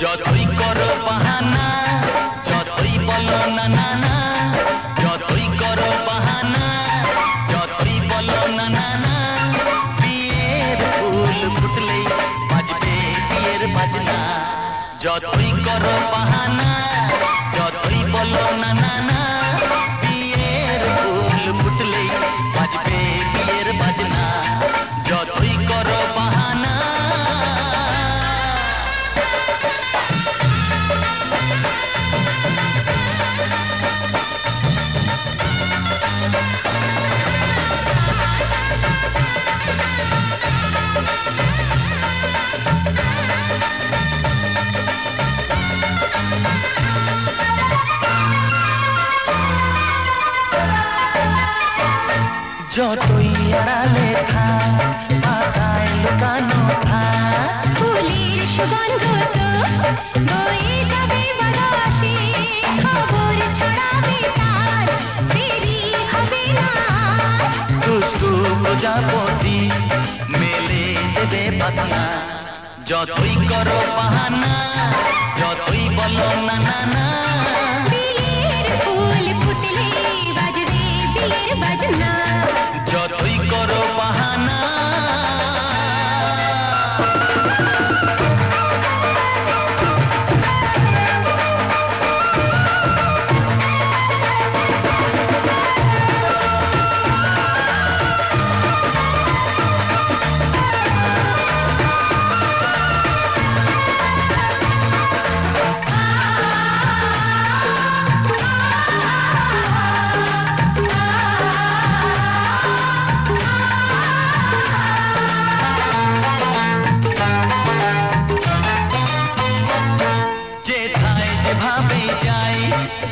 যতই করো বাহানা, যতই বলো না না না, যতই করো বাহানা, যতই বলো না না না, বিয়ের ফুল ফুটলেই বাজবে বিয়ের বাজনা। যতই করো বাহানা, যতই বলো না না না, বিয়ের ফুল ফুটলেই বাজবে বিয়ের বাজনা। যতই করো বাহানা। যতই আড়ালে থাক, পাতায় লুকানো থাক, ফুলের সুগন্ধ তো বয়ে যাবে বাতাসে, খবর ছড়াবে তার, দেরি হবে না। দুষ্টু প্রজাপতি মেলে দেবে পাখনা। যতই করো বাহানা, যতই বলো না না না, বিয়ের ফুল ফুটলে বাজবে বিয়ের বাজনা। যতই করো বাহানা। যেভাবে যাই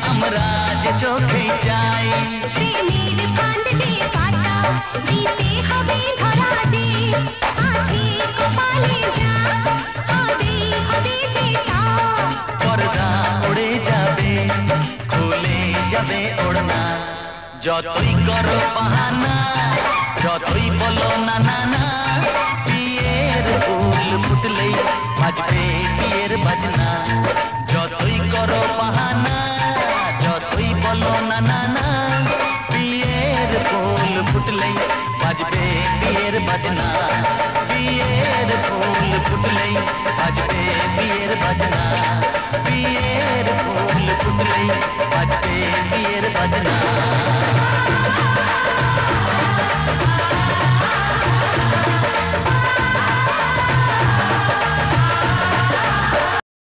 আমরা যে চোখে যাই, প্রেমের ফাঁদ যে পাতা দিতে হবে ধরা যে, আছে কপালে যা হবে হবে যে তা। পর্দা উড়ে যাবে, খুলে যাবে ওড়না। যতই করো বাহানা, যতই বলো না না না, বিয়ের ফুল ফুটলেই বাজবে বিয়ের বাজনা। যতই করো বাহানা, যতই বলো না না না, বিয়ের ফুল ফুটলেই বাজবে বিয়ের বাজনা। বিয়ের ফুল ফুটলেই বাজবে বিয়ের